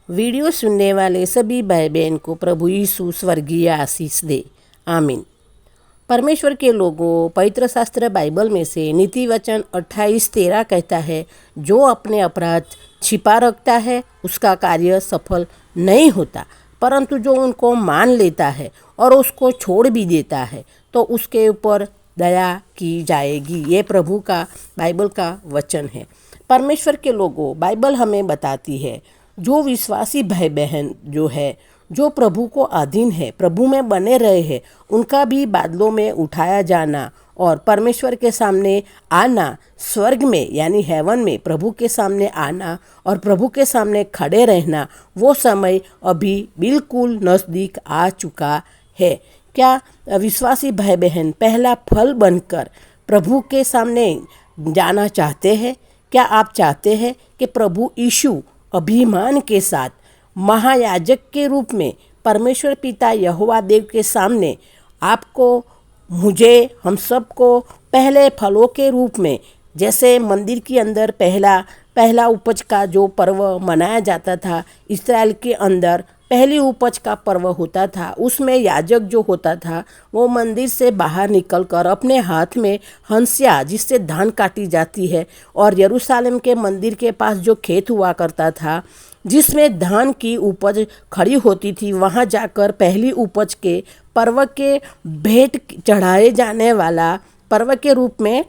Video सुनने वाले सभी भाई बहन को प्रभु यीशु स्वर्गीय आशीष दे। आमीन। परमेश्वर के लोगों, पवित्र शास्त्र बाइबल में से नीति वचन 28:13 कहता है, जो अपने अपराध छिपा रखता है उसका कार्य सफल नहीं होता, परंतु जो उनको मान लेता है और उसको छोड़ भी देता है तो उसके ऊपर दया की जाएगी। ये प्रभु का बाइबल का वचन है। परमेश्वर के लोगों, बाइबल हमें बताती है जो विश्वासी भाई बहन जो है, जो प्रभु को अधीन है, प्रभु में बने रहे हैं, उनका भी बादलों में उठाया जाना और परमेश्वर के सामने आना, स्वर्ग में यानी हेवन में प्रभु के सामने आना और प्रभु के सामने खड़े रहना, वो समय अभी बिल्कुल नज़दीक आ चुका है। क्या विश्वासी भाई बहन पहला फल बनकर प्रभु के सामने जाना चाहते हैं? क्या आप चाहते हैं कि प्रभु यीशु अभिमान के साथ महायाजक के रूप में परमेश्वर पिता यहोवा देव के सामने आपको, मुझे, हम सबको पहले फलों के रूप में, जैसे मंदिर के अंदर पहला उपज का जो पर्व मनाया जाता था, इस्राएल के अंदर पहली उपज का पर्व होता था, उसमें याजक जो होता था वो मंदिर से बाहर निकलकर अपने हाथ में हंसिया, जिससे धान काटी जाती है, और यरूशलेम के मंदिर के पास जो खेत हुआ करता था जिसमें धान की उपज खड़ी होती थी, वहाँ जाकर पहली उपज के पर्व के भेंट चढ़ाए जाने वाला, पर्व के रूप में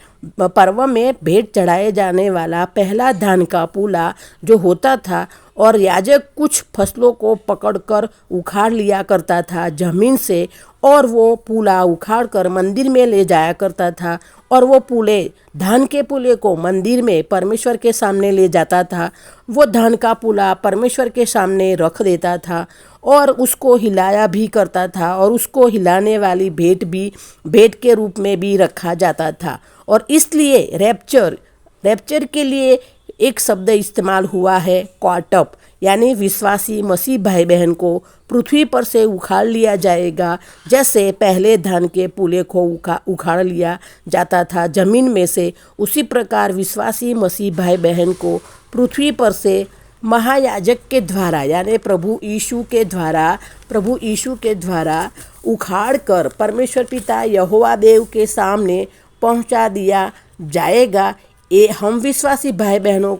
पर्व में भेंट चढ़ाए जाने वाला पहला धान का पूला जो होता था, और याजक कुछ फसलों को पकड़कर उखाड़ लिया करता था ज़मीन से, और वो पूला उखाड़ कर मंदिर में ले जाया करता था, और वो पूले, धान के पूले को मंदिर में परमेश्वर के सामने ले जाता था। वो धान का पूला परमेश्वर के सामने रख देता था और उसको हिलाया भी करता था, और उसको हिलाने वाली भेंट के रूप में भी रखा जाता था। और इसलिए रैप्चर के लिए एक शब्द इस्तेमाल हुआ है, कॉट अप, यानी विश्वासी मसीह भाई बहन को पृथ्वी पर से उखाड़ लिया जाएगा। जैसे पहले धान के पूले को उखाड़ लिया जाता था ज़मीन में से, उसी प्रकार विश्वासी मसीह भाई बहन को पृथ्वी पर से महायाजक के द्वारा, यानी प्रभु यीशु के द्वारा उखाड़ कर परमेश्वर पिता यहोवा देव के सामने पहुंचा दिया जाएगा। हम विश्वासी भाई बहनों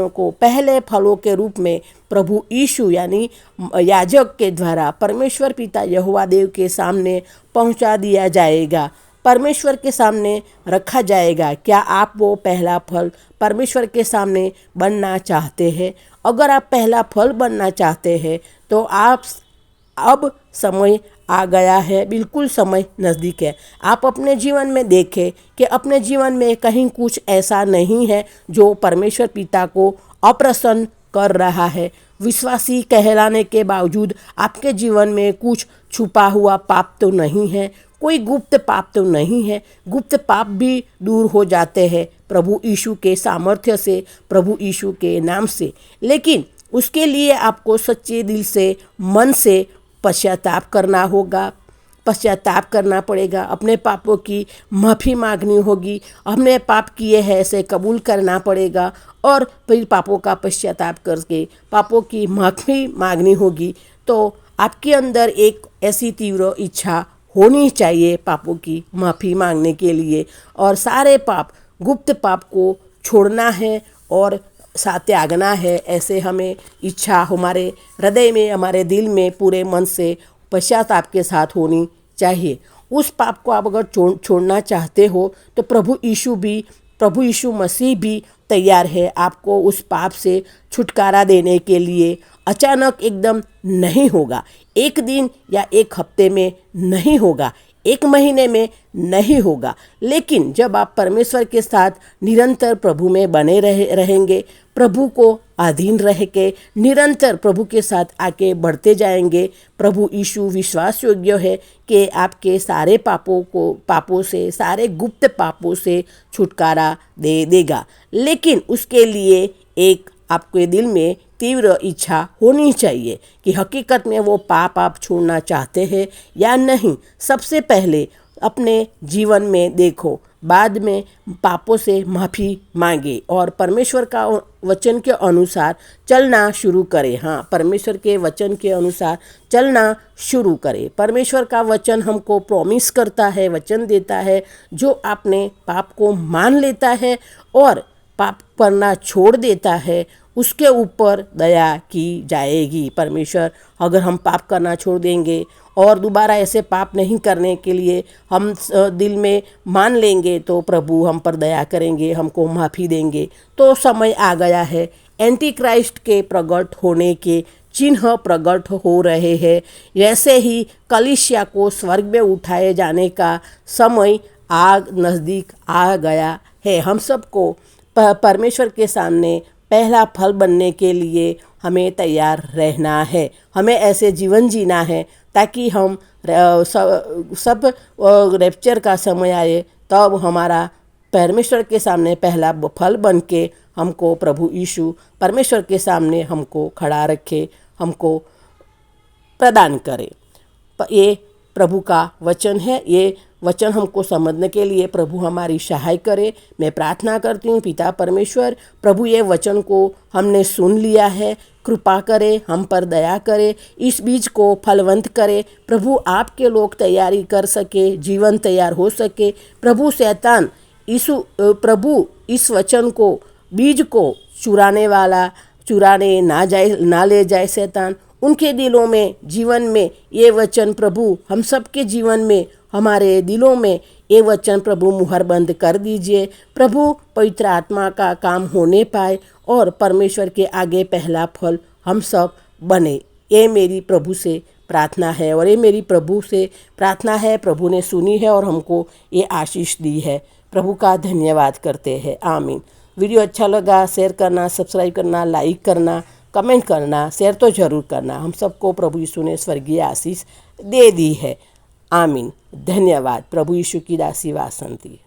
को पहले फलों के रूप में प्रभु यीशु यानी याजक के द्वारा परमेश्वर पिता यहोवा देव के सामने पहुंचा दिया जाएगा, परमेश्वर के सामने रखा जाएगा। क्या आप वो पहला फल परमेश्वर के सामने बनना चाहते हैं? अगर आप पहला फल बनना चाहते हैं तो अब समय आ गया है, बिल्कुल समय नज़दीक है। आप अपने जीवन में देखें कि अपने जीवन में कहीं कुछ ऐसा नहीं है जो परमेश्वर पिता को अप्रसन्न कर रहा है। विश्वासी कहलाने के बावजूद आपके जीवन में कुछ छुपा हुआ पाप तो नहीं है, कोई गुप्त पाप तो नहीं है। गुप्त पाप भी दूर हो जाते हैं प्रभु यीशु के सामर्थ्य से, प्रभु यीशु के नाम से। लेकिन उसके लिए आपको सच्चे दिल से, मन से पश्चाताप करना पड़ेगा, अपने पापों की माफ़ी मांगनी होगी, हमने पाप किए हैं ऐसे कबूल करना पड़ेगा, और फिर पापों का पश्चाताप करके पापों की माफ़ी मांगनी होगी। तो आपके अंदर एक ऐसी तीव्र इच्छा होनी चाहिए पापों की माफ़ी मांगने के लिए, और सारे पाप, गुप्त पाप को छोड़ना है और त्यागना है। ऐसे हमें इच्छा हमारे हृदय में, हमारे दिल में पूरे मन से पश्चाताप के साथ होनी चाहिए। उस पाप को आप अगर छोड़ना चाहते हो तो प्रभु यीशु मसीह भी तैयार है आपको उस पाप से छुटकारा देने के लिए। अचानक एकदम नहीं होगा, एक दिन या एक हफ्ते में नहीं होगा, एक महीने में नहीं होगा, लेकिन जब आप परमेश्वर के साथ निरंतर प्रभु में बने रहेंगे, प्रभु को अधीन रह के निरंतर प्रभु के साथ आगे बढ़ते जाएंगे, प्रभु यीशु विश्वास योग्य है कि आपके सारे पापों से, सारे गुप्त पापों से छुटकारा दे देगा। लेकिन उसके लिए एक आपके दिल में तीव्र इच्छा होनी चाहिए कि हकीकत में वो पाप आप छोड़ना चाहते हैं या नहीं। सबसे पहले अपने जीवन में देखो, बाद में पापों से माफ़ी मांगे और परमेश्वर का वचन के अनुसार चलना शुरू करें। हाँ, परमेश्वर के वचन के अनुसार चलना शुरू करें। परमेश्वर का वचन हमको प्रॉमिस करता है, वचन देता है, जो आपने पाप को मान लेता है और पाप करना छोड़ देता है उसके ऊपर दया की जाएगी। परमेश्वर अगर हम पाप करना छोड़ देंगे और दोबारा ऐसे पाप नहीं करने के लिए हम दिल में मान लेंगे तो प्रभु हम पर दया करेंगे, हमको माफ़ी देंगे। तो समय आ गया है, एंटी क्राइस्ट के प्रकट होने के चिन्ह प्रकट हो रहे हैं। जैसे ही कलीसिया को स्वर्ग में उठाए जाने का समय नज़दीक आ गया है। हम सबको परमेश्वर के सामने पहला फल बनने के लिए हमें तैयार रहना है। हमें ऐसे जीवन जीना है ताकि हम सब रैप्चर का समय आए तब हमारा परमेश्वर के सामने पहला फल बन के हमको प्रभु यीशु परमेश्वर के सामने हमको खड़ा रखे, हमको प्रदान करे। ये प्रभु का वचन है। ये वचन हमको समझने के लिए प्रभु हमारी सहाय करे। मैं प्रार्थना करती हूँ पिता परमेश्वर, प्रभु ये वचन को हमने सुन लिया है, कृपा करे, हम पर दया करे, इस बीज को फलवंत करे। प्रभु आपके लोग तैयारी कर सके, जीवन तैयार हो सके। प्रभु शैतान प्रभु इस वचन को, बीज को चुराने ना ले जाए शैतान। उनके दिलों में, जीवन में ये वचन प्रभु हम सबके जीवन में, हमारे दिलों में ये वचन प्रभु मुहर बंद कर दीजिए। प्रभु पवित्र आत्मा का काम होने पाए और परमेश्वर के आगे पहला फल हम सब बने। ये मेरी प्रभु से प्रार्थना है और ये मेरी प्रभु से प्रार्थना है। प्रभु ने सुनी है और हमको ये आशीष दी है। प्रभु का धन्यवाद करते हैं। आमीन। वीडियो अच्छा लगा शेयर करना, सब्सक्राइब करना, लाइक करना, कमेंट करना, शेयर तो ज़रूर करना। हम सबको प्रभु यीशु ने स्वर्गीय आशीष दे दी है। आमीन। धन्यवाद। प्रभु यीशु की दासी वासंती।